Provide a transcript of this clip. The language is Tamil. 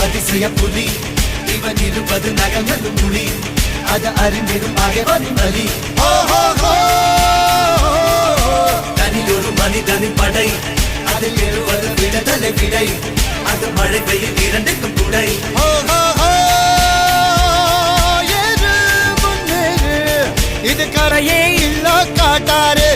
அதிசய புலி இவன் இருப்பது நகங்களும் புலி அது அறிந்திடும் ஆகவனின் வலி தனியொரு மனிதனின் படை அதில் எழுவது விடுதலை விடை அது மழை பெய்யும் இரண்டுக்கும் குடை இது கரையே இல்ல காட்டாரு